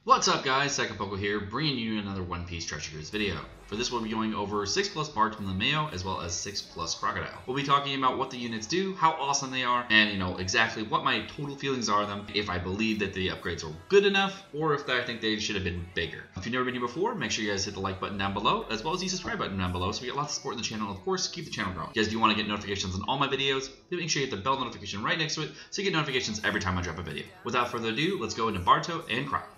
What's up guys, Sekapoko here, bringing you another One Piece Treasure Cruise video. For this we'll be going over 6+ Bartolomeo as well as 6+ Crocodile. We'll be talking about what the units do, how awesome they are, and exactly what my total feelings are on them, if I believe that the upgrades are good enough, or if I think they should have been bigger. If you've never been here before, make sure you guys hit the like button down below, as well as the subscribe button down below, so we get lots of support in the channel, and of course, keep the channel growing. If you guys do want to get notifications on all my videos, make sure you hit the bell notification right next to it, so you get notifications every time I drop a video. Without further ado, let's go into Barto and Croc.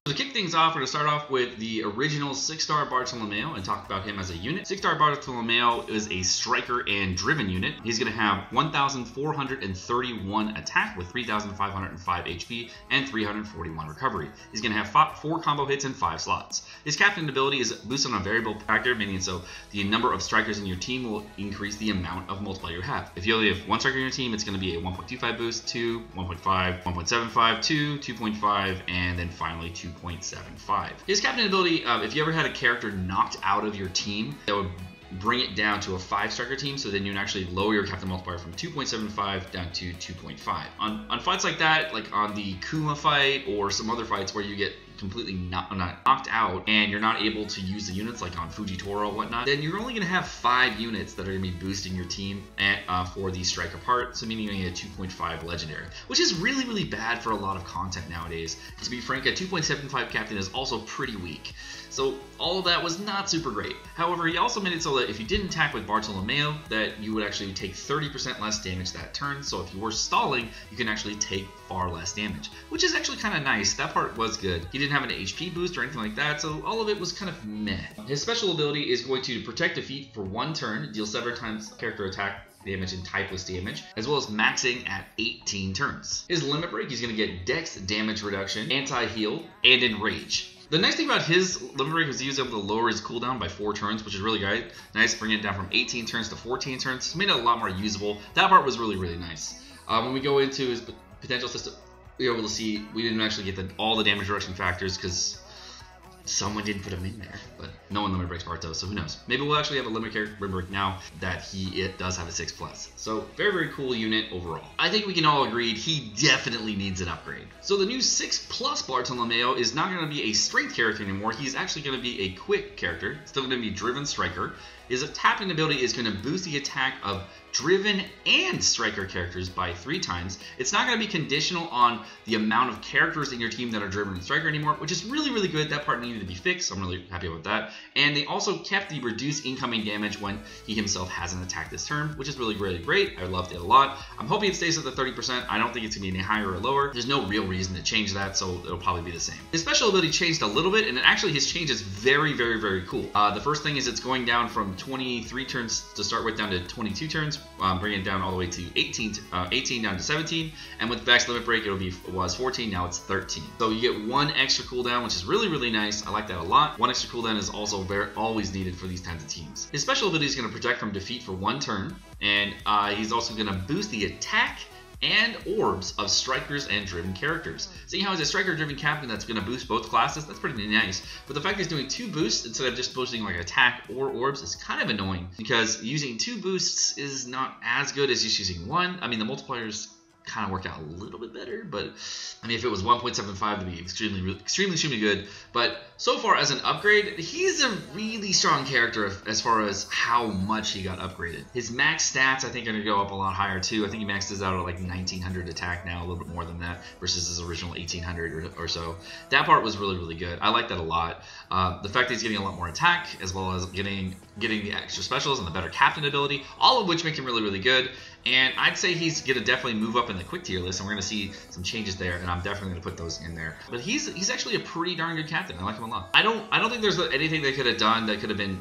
To kick things off, we're going to start off with the original 6-star Bartolomeo and talk about him as a unit. 6-star Bartolomeo is a striker and driven unit. He's going to have 1,431 attack with 3,505 HP and 341 recovery. He's going to have 4 combo hits and 5 slots. His captain ability is boosted on a variable factor, meaning so the number of strikers in your team will increase the amount of multiplier you have. If you only have 1 striker in your team, it's going to be a 1.25 boost, 2, 1.5, 1.75, 2, 2.5, and then finally 2.75. His captain ability, if you ever had a character knocked out of your team, that would bring it down to a 5-striker team, so then you can actually lower your captain multiplier from 2.75 down to 2.5. On fights like that, like on the Kuma fight or some other fights where you get completely not knocked out and you're not able to use the units like on Fujitoro or whatnot, then you're only going to have 5 units that are going to be boosting your team for the striker part, so meaning you get a 2.5 legendary, which is really bad for a lot of content nowadays. To be frank, a 2.75 captain is also pretty weak. So all of that was not super great. However, he also made it so that if you didn't attack with Bartolomeo, that you would actually take 30% less damage that turn. So if you were stalling, you can actually take far less damage, which is actually kind of nice. That part was good. He didn't have an HP boost or anything like that, so all of it was kind of meh. His special ability is going to protect defeat for 1 turn, deal 7 times character attack damage and typeless damage, as well as maxing at 18 turns. His limit break, he's going to get dex damage reduction, anti-heal, and enrage. The nice thing about his limit break is he was able to lower his cooldown by 4 turns, which is really great. Nice, bringing it down from 18 turns to 14 turns. It's made it a lot more usable. That part was really nice. When we go into his potential system, we were able to see we didn't actually get all the damage reduction factors because someone didn't put them in there, but no one limit breaks Barto, so who knows? Maybe we'll actually have a limit break now that it does have a 6+. So very cool unit overall. I think we can all agree he definitely needs an upgrade. So the new 6+ Bartolomeo is not going to be a strength character anymore. He's actually going to be a quick character. Still going to be driven striker. His attacking ability is going to boost the attack of driven and striker characters by 3 times. It's not going to be conditional on the amount of characters in your team that are driven and striker anymore, which is really good. That part needed to be fixed, so I'm really happy about that. And they also kept the reduced incoming damage when he himself hasn't attacked this turn, which is really great. I loved it a lot. I'm hoping it stays at the 30%. I don't think it's going to be any higher or lower. There's no real reason to change that, so it'll probably be the same. His special ability changed a little bit, and actually his change is very cool. The first thing is it's going down from 23 turns to start with down to 22 turns, bringing it down all the way to 18 down to 17, and with Vex limit break it was 14, now it's 13. So you get 1 extra cooldown, which is really nice. I like that a lot. 1 extra cooldown is also always needed for these kinds of teams. His special ability is going to protect from defeat for 1 turn, and he's also going to boost the attack and orbs of strikers and driven characters. Seeing how he's a striker-driven captain that's going to boost both classes, that's pretty nice. But the fact that he's doing 2 boosts instead of just boosting like attack or orbs is kind of annoying, because using 2 boosts is not as good as just using 1. I mean, the multipliers kind of worked out a little bit better, but I mean, if it was 1.75, it'd be extremely good. But so far as an upgrade, he's a really strong character as far as how much he got upgraded. His max stats, I think, are going to go up a lot higher too. I think he maxed his out at like 1900 attack now, a little bit more than that, versus his original 1800 or so. That part was really good. I like that a lot. The fact that he's getting a lot more attack, as well as getting the extra specials and the better captain ability, all of which make him really good. And I'd say he's going to definitely move up in the quick tier list, and we're going to see some changes there, and I'm definitely going to put those in there. But he's actually a pretty darn good captain. I like him a lot. I don't think there's anything they could have done that could have been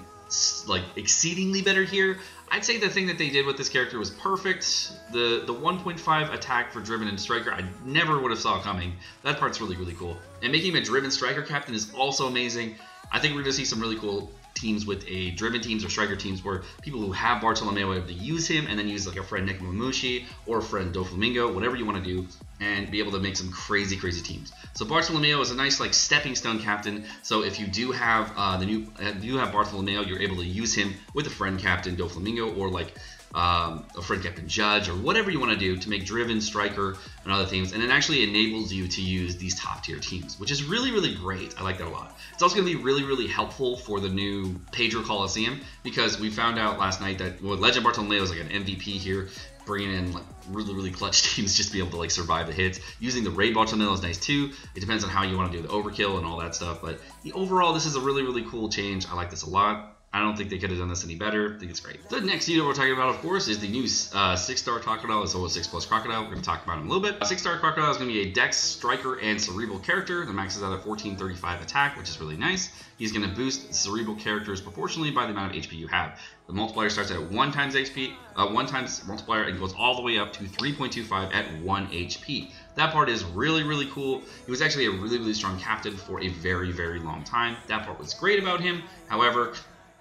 like exceedingly better here. I'd say the thing that they did with this character was perfect. The 1.5 attack for driven and striker, I never would have saw coming. That part's really cool. And making him a driven striker captain is also amazing. I think we're going to see some really cool teams with a driven teams or striker teams where people who have Bartolomeo are able to use him and then use like a friend Nekomamushi or a friend Doflamingo, whatever you want to do, and be able to make some crazy teams. So Bartolomeo is a nice like stepping stone captain. So if you do have Bartolomeo, you're able to use him with a friend captain Doflamingo or like a friend captain judge, or whatever you want to do to make driven, striker, and other things. And it actually enables you to use these top tier teams, which is really, really great. I like that a lot. It's also going to be really, really helpful for the new Pedro Coliseum, because we found out last night that Legend Bartolomeo is like an MVP here, bringing in like really, really clutch teams just to be able to like survive the hits. Using the Raid Bartolomeo is nice too. It depends on how you want to do the overkill and all that stuff, but overall this is a really, really cool change. I like this a lot. I don't think they could have done this any better. I think it's great. The next unit we're talking about, of course, is the new 6-star Crocodile. It's always 6+ Crocodile. We're going to talk about him a little bit. 6-star Crocodile is going to be a Dex, Striker, and Cerebral character. The max is out at 1435 attack, which is really nice. He's going to boost Cerebral characters proportionally by the amount of HP you have. The multiplier starts at 1 times HP, 1 times multiplier, and goes all the way up to 3.25 at 1 HP. That part is really, really cool. He was actually a really, really strong captain for a very, very long time. That part was great about him. However,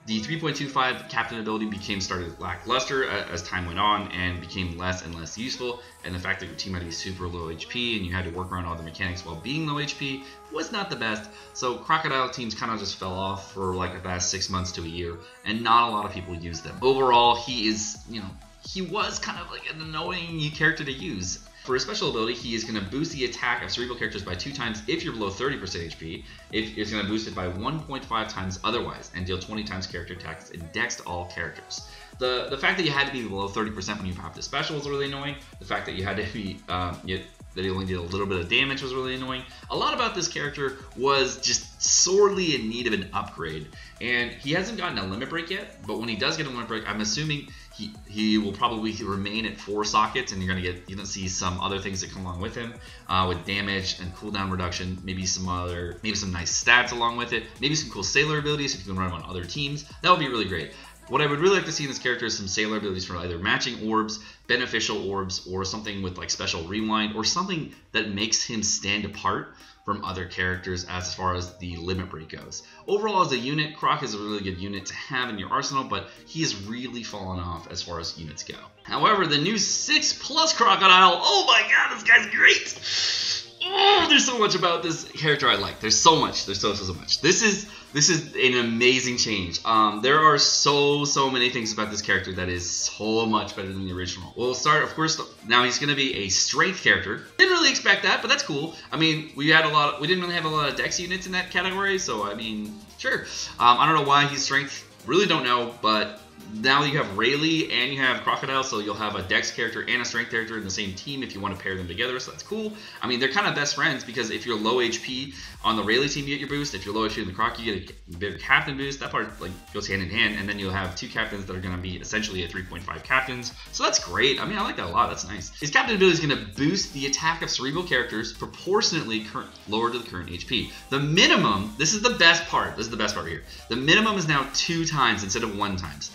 the 3.25 captain ability started lackluster as time went on and became less and less useful, and the fact that your team had to be super low HP and you had to work around all the mechanics while being low HP was not the best. So Crocodile teams kind of just fell off for like the past 6 months to a year, and not a lot of people use them. Overall, he is, he was kind of like an annoying character to use. For his special ability, he is going to boost the attack of Cerebral characters by 2 times if you're below 30% HP. It's going to boost it by 1.5 times otherwise, and deal 20 times character attacks and dex to all characters. The fact that you had to be below 30% when you popped the special was really annoying. The fact that you had to be that he only did a little bit of damage was really annoying. A lot about this character was just sorely in need of an upgrade, and he hasn't gotten a limit break yet, but when he does get a limit break, I'm assuming he will probably remain at 4 sockets, and you're gonna see some other things that come along with him, with damage and cooldown reduction, maybe some nice stats along with it, maybe some cool sailor abilities if you can run him on other teams. That would be really great. What I would really like to see in this character is some sailor abilities for either matching orbs, beneficial orbs, or something with like special rewind, or something that makes him stand apart from other characters as far as the limit break goes. Overall, as a unit, Croc is a really good unit to have in your arsenal, but he has really fallen off as far as units go. However, the new 6+ Crocodile, oh my god, this guy's great! Oh, there's so much about this character I like. There's so much. There's so much. This is an amazing change. There are so many things about this character that is so much better than the original. We'll start, of course, now he's going to be a strength character. Didn't really expect that, but that's cool. I mean, we didn't really have a lot of dex units in that category, so I mean, sure. I don't know why he's strength. Really don't know, but now you have Rayleigh and you have Crocodile, so you'll have a Dex character and a Strength character in the same team if you want to pair them together, so that's cool. I mean, they're kind of best friends because if you're low HP on the Rayleigh team, you get your boost. If you're low HP on the Croc, you get a bigger captain boost. That part like goes hand in hand, and then you'll have 2 captains that are going to be essentially a 3.5 captains, so that's great. I mean, I like that a lot. That's nice. His captain ability is going to boost the attack of Cerebral characters proportionately lower to the current HP. The minimum, this is the best part. This is the best part here. The minimum is now 2 times instead of 1 times.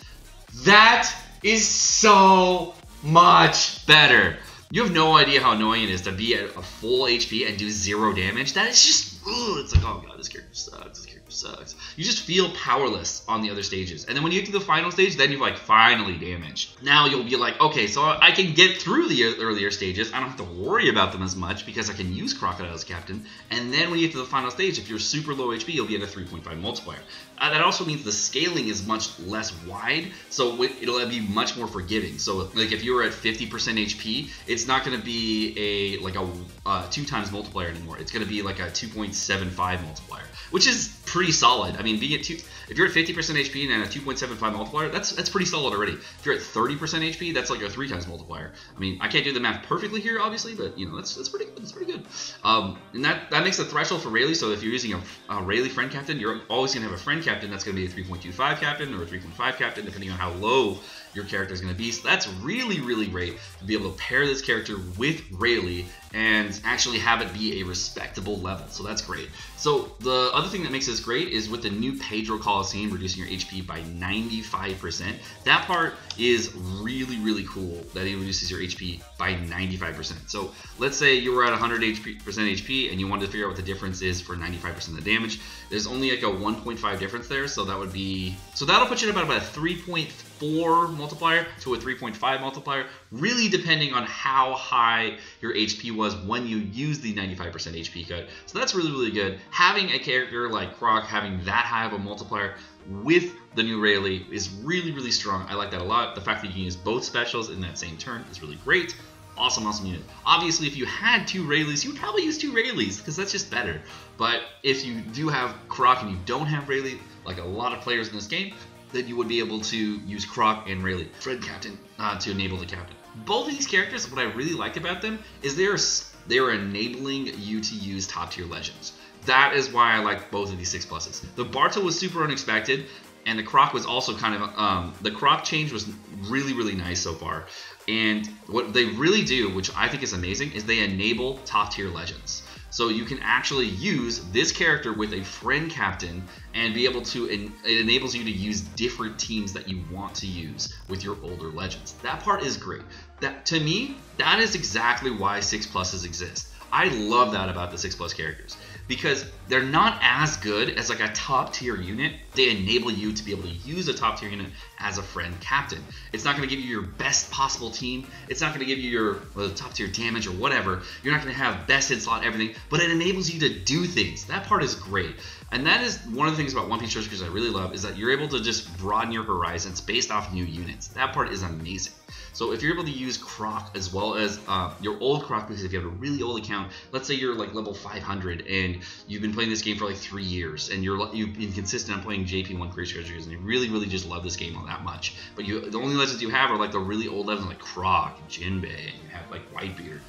That is so much better. You have no idea how annoying it is to be at a full HP and do 0 damage. That is just, it's like, oh god, this character sucks. This character sucks. You just feel powerless on the other stages. And then when you get to the final stage, then you've like finally damaged. Now you'll be like, okay, so I can get through the earlier stages. I don't have to worry about them as much because I can use Crocodile as captain. And then when you get to the final stage, if you're super low HP, you'll be at a 3.5 multiplier. That also means the scaling is much less wide, so it'll be much more forgiving. So like if you were at 50% HP, it's not going to be a 2 times multiplier anymore. It's going to be like a 2.75 multiplier, which is pretty solid. I mean, if you're at 50% HP and a 2.75 multiplier, that's pretty solid already. If you're at 30% HP, that's like a 3 times multiplier. I mean, I can't do the math perfectly here, obviously, but you know that's pretty good. That's pretty good. And that makes the threshold for Rayleigh. So if you're using a Rayleigh friend captain, you're always going to have a friend captain that's going to be a 3.25 captain or a 3.5 captain, depending on how low your character is going to be. So that's really, really great to be able to pair this character with Rayleigh and actually have it be a respectable level. So that's great. So the other thing that makes this great is with the new Pedro Coliseum reducing your HP by 95%. That part is really, really cool that it reduces your HP by 95%. So let's say you were at 100% HP and you wanted to figure out what the difference is for 95% of the damage. There's only like a 1.5 difference there, so that'll put you at about a 3.4 multiplier to a 3.5 multiplier, really depending on how high your HP was when you use the 95% HP cut. So that's really, really good. Having a character like Croc having that high of a multiplier with the new Rayleigh is really, really strong. I like that a lot. The fact that you can use both specials in that same turn is really great. Awesome, awesome unit. Obviously, if you had 2 Rayleighs, you would probably use 2 Rayleighs because that's just better. But if you do have Croc and you don't have Rayleigh, like a lot of players in this game, then you would be able to use Croc and Rayleigh, Friend Captain, to enable the Captain. Both of these characters, what I really like about them is they are enabling you to use top tier legends. That is why I like both of these 6+s. The Barto was super unexpected, and the Croc was also kind of, the Croc change was really, really nice so far. And what they really do, which I think is amazing, is they enable top tier legends. So you can actually use this character with a friend captain and be able to, it enables you to use different teams that you want to use with your older legends. That part is great. That, to me, that is exactly why 6+s exist. I love that about the 6+ characters, because they're not as good as like a top tier unit. They enable you to be able to use a top tier unit as a friend captain. It's not going to give you your best possible team. It's not going to give you your top tier damage or whatever. You're not going to have best hit slot, everything, but it enables you to do things. That part is great. And that is one of the things about One Piece Treasure Cruise I really love, is that you're able to just broaden your horizons based off new units. That part is amazing. So if you're able to use Croc as well as your old Croc, because if you have a really old account, let's say you're like level 500 and you've been playing this game for like 3 years, and you've been consistent on playing JP1 Treasure Cruise, and you really, really just love this game all that much. But the only legends you have are like the really old legends like Croc, Jinbei, and you have like Whitebeard.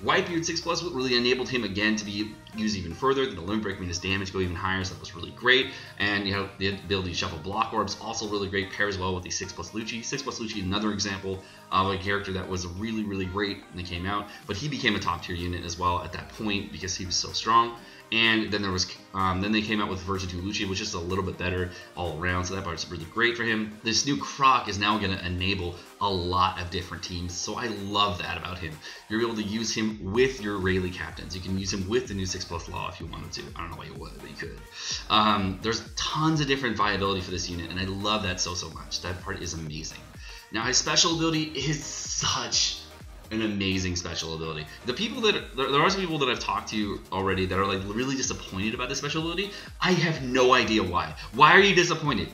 Whitebeard 6+ really enabled him again to be used even further. The Limit Break made his damage go even higher, so that was really great. And you have the ability to shuffle block orbs, also really great. Pairs well with the 6+ Lucci. 6+ Lucci, another example of a character that was really, really great when they came out. But he became a top tier unit as well at that point because he was so strong. And then there was, then they came out with version 2 Lucci, which is a little bit better all around, so that part's really great for him. This new Croc is now going to enable a lot of different teams, so I love that about him. You're able to use him with your Rayleigh captains. You can use him with the new 6+ law if you wanted to. I don't know why you would, but you could. There's tons of different viability for this unit, and I love that so much. That part is amazing. Now, his special ability is such an amazing special ability. The people that there are some people that I've talked to already that are like really disappointed about this special ability. I have no idea why. Why are you disappointed?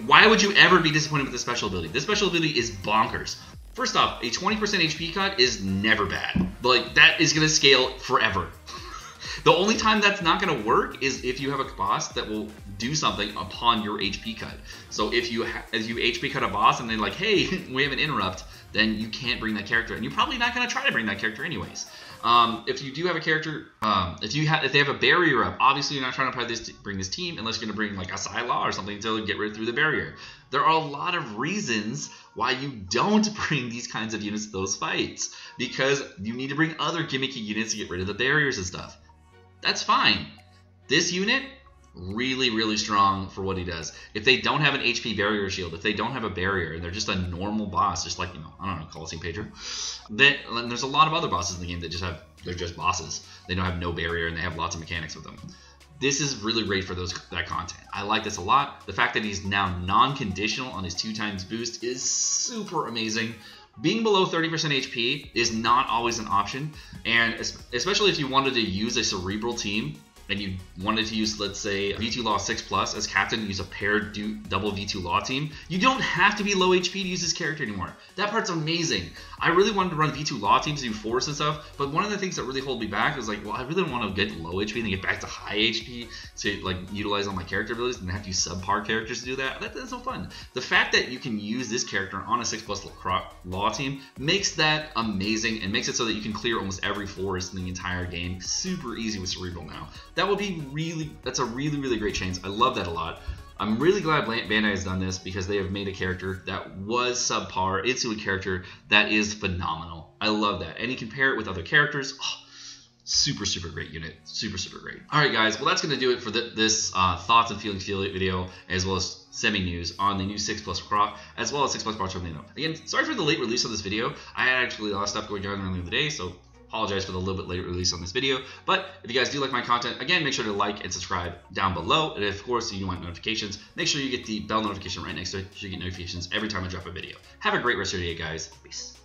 Why would you ever be disappointed with this special ability? This special ability is bonkers. First off, a 20% HP cut is never bad. Like, that is gonna scale forever. The only time that's not going to work is if you have a boss that will do something upon your HP cut. So if you HP cut a boss and they're like, hey, we have an interrupt, then you can't bring that character, and you're probably not going to try to bring that character anyways. If you do have a character, if they have a barrier up, obviously you're not trying to bring this team unless you're going to bring like a Psylaw or something to get rid through the barrier. There are a lot of reasons why you don't bring these kinds of units to those fights, because you need to bring other gimmicky units to get rid of the barriers and stuff. That's fine. This unit, really, really strong for what he does. If they don't have an HP barrier shield, if they don't have a barrier, and they're just a normal boss, just like, I don't know, Coliseum Pager, then there's a lot of other bosses in the game that they're just bosses. They don't have no barrier, and they have lots of mechanics with them. This is really great for that content. I like this a lot. The fact that he's now non-conditional on his 2x boost is super amazing. Being below 30% HP is not always an option, and especially if you wanted to use a cerebral team and you wanted to use, let's say, V2 Law 6+ as captain, use a paired double V2 Law team, you don't have to be low HP to use this character anymore. That part's amazing. I really wanted to run V2 Law teams to do force and stuff, but one of the things that really hold me back was like, well, I really don't want to get low HP and then get back to high HP to like utilize all my character abilities and have to use subpar characters to do that. That's no fun. The fact that you can use this character on a 6+ Law team makes that amazing and makes it so that you can clear almost every forest in the entire game super easy with Cerebral now. That's a really, really great change. I love that a lot. I'm really glad Bandai has done this because they have made a character that was subpar into a character that is phenomenal. I love that. And you can pair it with other characters. Oh, super, super great unit. Super, super great. All right, guys. Well, that's going to do it for this thoughts and feelings video, as well as semi-news on the new 6+ Croc, as well as 6+ Bartolomeo. Again, sorry for the late release of this video. I had actually a lot of stuff going on earlier in the day, so apologize for the little bit late release on this video. But if you guys do like my content, again, make sure to like and subscribe down below. And of course, if you want notifications, make sure you get the bell notification right next to it so you get notifications every time I drop a video. Have a great rest of your day, guys. Peace.